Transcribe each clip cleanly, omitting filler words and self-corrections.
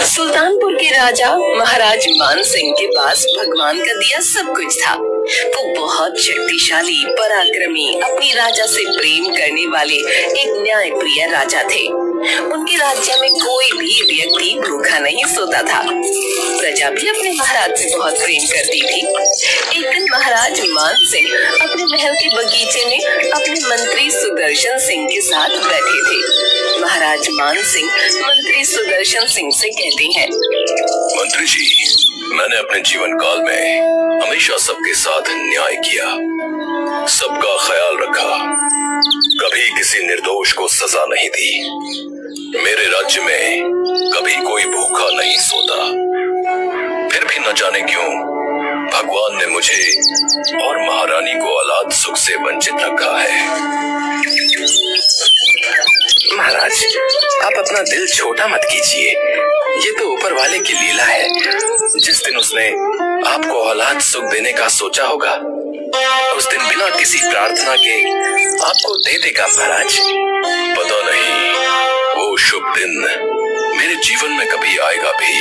सुल्तानपुर के राजा महाराज मान सिंह के पास भगवान का दिया सब कुछ था। वो बहुत शक्तिशाली, पराक्रमी, अपनी राजा से प्रेम करने वाले एक न्यायप्रिय राजा थे। उनके राज्य में कोई भी व्यक्ति भूखा नहीं सोता था। प्रजा भी अपने महाराज से बहुत प्रेम करती थी। एक दिन महाराज मान सिंह अपने महल के बगीचे में अपने मंत्री सुदर्शन सिंह के साथ बैठे थे। महाराज मान सिंह मंत्री सुदर्शन सिंह से कहते हैं, मंत्री जी, मैंने अपने जीवन काल में हमेशा सबके साथ न्याय किया, सबका ख्याल रखा, कभी किसी निर्दोष को सजा नहीं दी। मेरे राज्य में कभी कोई भूखा नहीं सोता। फिर भी न जाने क्यों भगवान ने मुझे और महारानी को औलाद सुख से वंचित रखा है। महाराज, आप अपना दिल छोटा मत कीजिए। ये तो ऊपर वाले की लीला है। जिस दिन उसने आपको औलाद सुख देने का सोचा होगा, उस दिन बिना किसी प्रार्थना के आपको दे देगा महाराज। पता नहीं वो शुभ दिन मेरे जीवन में कभी आएगा भी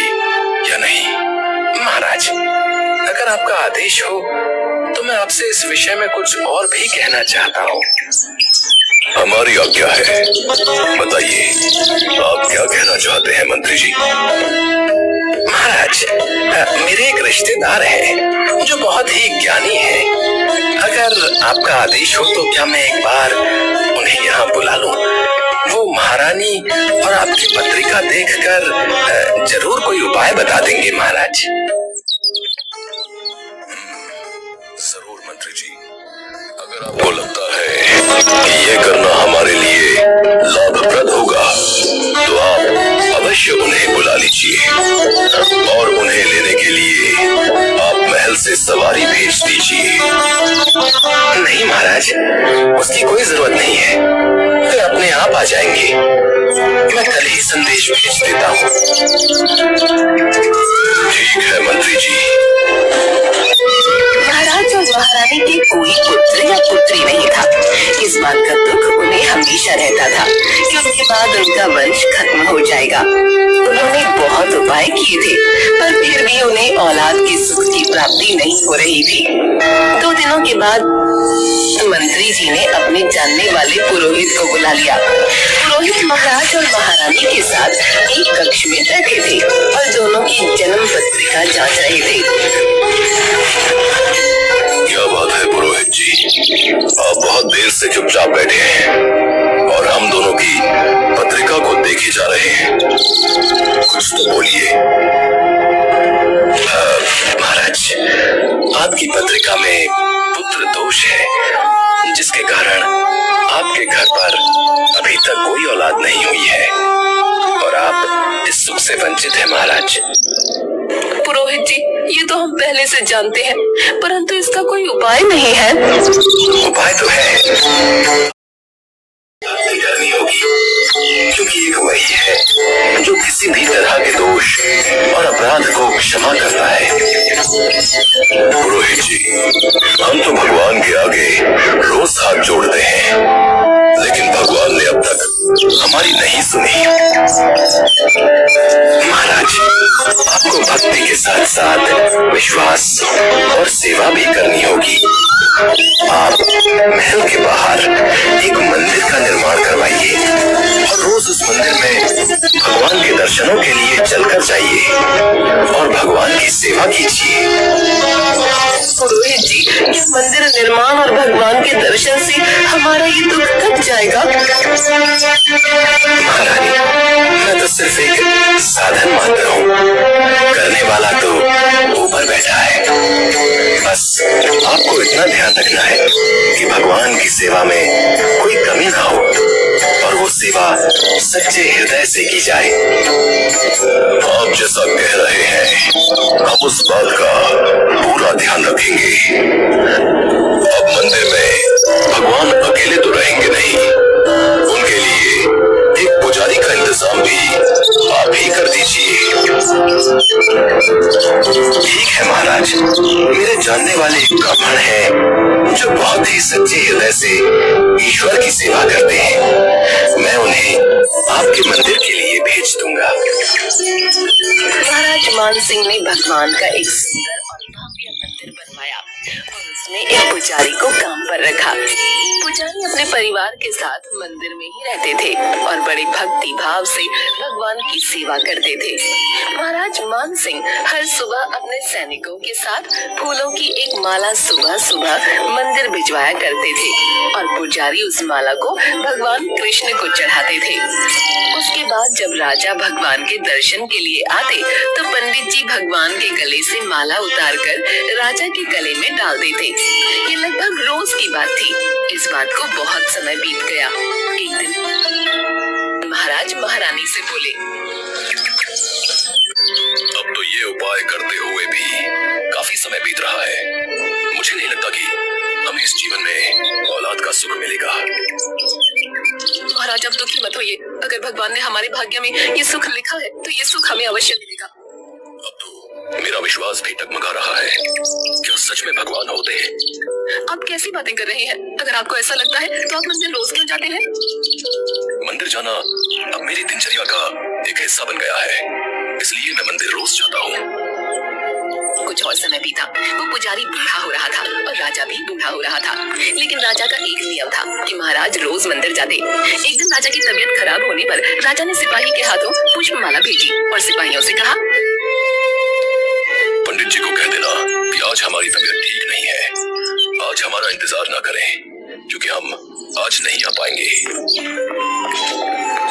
या नहीं। महाराज, अगर आपका आदेश हो तो मैं आपसे इस विषय में कुछ और भी कहना चाहता हूँ। हमारी आज्ञा है, बताइए आप क्या कहना चाहते हैं मंत्री जी। महाराज, मेरे एक रिश्तेदार है जो बहुत ही ज्ञानी है। अगर आपका आदेश हो तो क्या मैं एक बार उन्हें यहाँ बुला लूं? वो महारानी और आपकी पत्रिका देखकर जरूर कोई उपाय बता देंगे महाराज। जरूर मंत्री जी, अगर आपको लगता है कि ये करना हमारे लिए लाभप्रद होगा तो आप अवश्य उन्हें बुला लीजिए और उन्हें लेने के लिए आप महल से सवारी भेज दीजिए। नहीं महाराज, उसकी कोई जरूरत नहीं है, वे अपने आप आ जाएंगे। मैं कल ही संदेश भेज देता हूँ। ठीक है मंत्री जी। महाराज और महारानी के कोई पुत्र या पुत्री नहीं था। इस बात का दुख उन्हें हमेशा रहता था कि उसके बाद उनका वंश खत्म हो जाएगा। उन्होंने बहुत उपाय किए थे, पर फिर भी उन्हें औलाद के सुख की प्राप्ति नहीं हो रही थी। 2 दिनों के बाद मंत्री जी ने अपने जानने वाले पुरोहित को बुला लिया। पुरोहित महाराज और महारानी के साथ एक कक्ष में बैठे थे और दोनों की जन्म पत्रिका जांच रहे थे। क्या बात है पुरोहित जी, आप बहुत देर से चुपचाप बैठे हैं और हम दोनों की पत्रिका को देखे जा रहे हैं। कुछ तो बोलिए। महाराज, आपकी पत्रिका में पुत्र दोष है, जिसके कारण आपके घर पर अभी तक कोई औलाद नहीं हुई है और आप इस सुख से वंचित हैं महाराज। पुरोहित जी, ये तो हम पहले से जानते हैं, परंतु इसका कोई उपाय नहीं है। उपाय तो है, करनी होगी, क्योंकि एक वही है जो किसी भी तरह के दोष और अपराध को क्षमा करता है। पुरोहित जी, हम तो भगवान के आगे रोज हाथ जोड़ते हैं, लेकिन भगवान ने अब तक हमारी नहीं सुनी। महाराज, आपको भक्ति के साथ साथ विश्वास और सेवा भी करनी होगी। आप महल के बाहर एक मंदिर का निर्माण करवाइए और रोज उस मंदिर में भगवान के दर्शनों के लिए चलकर जाइए और भगवान की सेवा कीजिए। पुरोहित जी, इस मंदिर निर्माण और भगवान के दर्शन से हमारा ये दुख कट जाएगा। महारानी, मैं तो सिर्फ एक साधन मात्र हूँ, करने वाला तो ऊपर बैठा है। बस आपको इतना ध्यान रखना है कि भगवान की सेवा में कोई कमी ना हो और वो सेवा सच्चे हृदय से की जाए। आप जैसा कह रहे हैं, हम उस बात का पूरा ध्यान रखेंगे। अब मंदिर में भगवान अकेले तो रहेंगे नहीं, उनके लिए एक पुजारी का इंतजाम भी आप ही कर दीजिए। ठीक है महाराज, मेरे जानने वाले एक ब्राह्मण है जो बहुत ही सच्चे हृदय से ईश्वर की सेवा करते हैं। मैं उन्हें आपके मंदिर की मान सिंह ने भगवान का एक सुंदर और भव्य मंदिर बनवाया और उसमें एक पुजारी को काम पर रखा। पुजारी अपने परिवार के साथ मंदिर में ही रहते थे और बड़े भक्ति भाव से भगवान की सेवा करते थे। महाराज मान सिंह हर सुबह अपने सैनिकों के साथ फूलों की एक माला सुबह सुबह मंदिर भिजवाया करते थे और पुजारी उस माला को भगवान कृष्ण को चढ़ाते थे। उसके बाद जब राजा भगवान के दर्शन के लिए आते तो पंडित जी भगवान के गले से माला उतारकर राजा के गले में डाल देते। ये लगभग रोज की बात थी। इस बात को बहुत समय बीत गया। एक दिन महाराज महारानी से बोले, अब तो ये उपाय करते हुए भी काफी समय बीत रहा है। मुझे नहीं लगता कि हमें इस जीवन में औलाद का सुख मिलेगा। महाराज अब दुखी मत होइए। अगर भगवान ने हमारे भाग्य में ये सुख लिखा है तो ये सुख हमें अवश्य मिलेगा। अब तो मेरा विश्वास भी टगमगा रहा है। क्या सच में भगवान होते हैं? आप कैसी बातें कर रहे हैं? अगर आपको ऐसा लगता है तो आप मंदिर रोज क्यों जाते हैं? मंदिर जाना अब मेरी दिनचर्या का एक हिस्सा बन गया है, इसलिए मैं मंदिर रोज जाता हूँ। कुछ और समय बीता। वो पुजारी बूढ़ा हो रहा था और राजा भी बूढ़ा हो रहा था। लेकिन राजा का एक नियम था कि महाराज रोज मंदिर जाते। एक दिन राजा की तबीयत खराब होने पर राजा ने सिपाही के हाथों पुष्पमाला भेजी और सिपाहियों से कहा, पंडित जी को कह देना कि आज हमारी तबीयत ठीक नहीं है। आज हमारा इंतजार ना करें क्योंकि हम आज नहीं आ पाएंगे।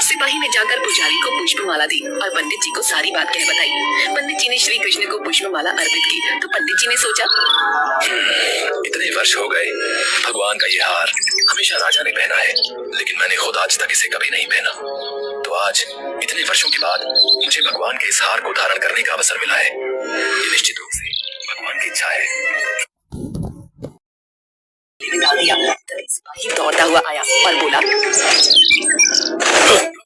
सिपाही ने जाकर पुजारी को पुष्पमाला दी और पंडित जी को सारी बात कह बताई। पंडित जी ने श्री कृष्ण को पुष्पमाला अर्पित की तो पंडित जी ने सोचा, इतने वर्ष हो गए भगवान का ये हार हमेशा राजा ने पहना है, लेकिन मैंने खुद आज तक इसे कभी नहीं पहना। तो आज इतने वर्षों के बाद मुझे भगवान के इस हार को धारण करने का अवसर मिला है। ये निश्चित रूप से भगवान की इच्छा है। सिपाही दौड़ता हुआ आया और बोला,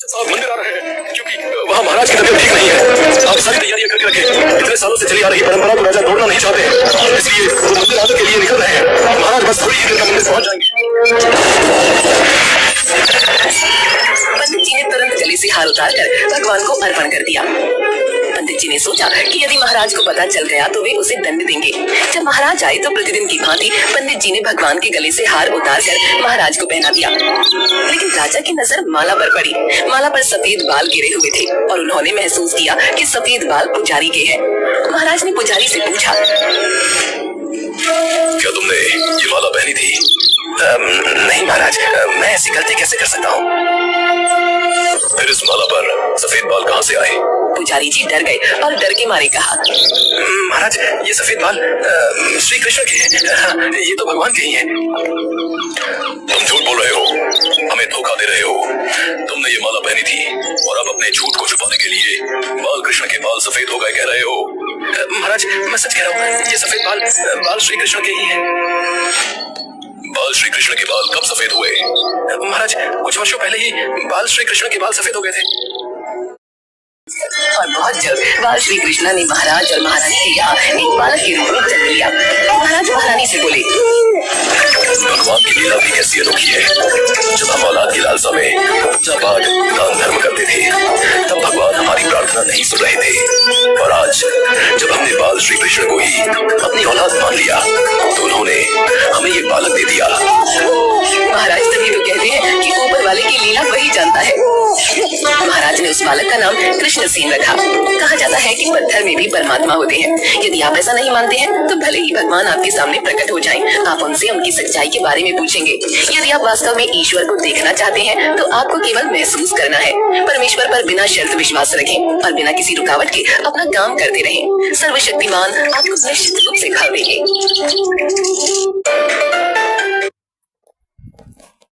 साहब मंदिर आ रहे हैं क्योंकि वहाँ महाराज की तबीयत ठीक नहीं है। आप सारी तैयारियां करके रखें। इतने सालों से चली आ रही परंपरा को राजा तोड़ना नहीं चाहते, इसलिए वो मंदिर आने के लिए निकल रहे हैं। महाराज बस थोड़ी ही देर में मंदिर पहुंच जाएंगे। पंडित जी ने तुरंत गले से हार उतारकर भगवान को अर्पण कर दिया। पंडित जी ने सोचा कि यदि महाराज को पता चल गया तो वे उसे दंड देंगे। जब महाराज आए तो प्रतिदिन की भांति पंडित जी ने भगवान के गले से हार उतारकर महाराज को पहना दिया। लेकिन राजा की नजर माला पर पड़ी। माला पर सफेद बाल गिरे हुए थे और उन्होंने महसूस किया कि सफेद बाल पुजारी के हैं। महाराज ने पुजारी से पूछा, क्या तुमने ये माला पहनी थी? नहीं महाराज, मैं ऐसी गलती कैसे कर सकता हूँ? फिर इस माला पर सफेद बाल कहाँ से आए? पुजारी जी डर गए और डर के मारे कहा, महाराज ये सफेद बाल श्री कृष्ण के हैं। ये तो भगवान के ही हैं। तुम झूठ बोल रहे हो, हमें धोखा दे रहे हो। तुमने ये माला पहनी थी और अब अपने झूठ को छुपाने के लिए बाल कृष्ण के बाल सफेद हो गए कह रहे हो। महाराज मैं सच कह रहा हूँ, ये सफेद बाल श्री कृष्ण के ही हैं। बाल श्री कृष्ण के बाल कब सफेद हुए? महाराज कुछ वर्षों पहले ही बाल श्री कृष्ण के बाल सफेद हो गए थे। और बहुत जल्द बाल श्री कृष्णा ने महाराज और महारानी के यहाँ एक बालक के रूप में जन्म लिया। महाराज महारानी से बोले, भगवान की लीला भी कैसी अनोखी है। जब हम औलाद की लालसा में पूजा पाठ दान धर्म करते थे तब भगवान हमारी प्रार्थना नहीं सुन रहे थे, और आज जब हमने बाल श्री कृष्ण को ही अपनी औलाद मान लिया तो उन्होंने हमें ये बालक दे दिया। महाराज तभी तो कहते हैं कि ऊपर वाले की लीला वही जानता है। महाराज ने उस बालक का नाम कृष्ण सेन रखा। कहा जाता है कि पत्थर में भी परमात्मा होते हैं। यदि आप ऐसा नहीं मानते हैं तो भले ही भगवान आपके सामने प्रकट हो जाएं। आप उनसे उनकी सच्चाई के बारे में पूछेंगे। यदि आप वास्तव में ईश्वर को देखना चाहते हैं तो आपको केवल महसूस करना है। परमेश्वर पर बिना शर्त विश्वास रखें और बिना किसी रुकावट के अपना काम करते रहें। सर्वशक्तिमान आपको निश्चित रूप से खा देंगे।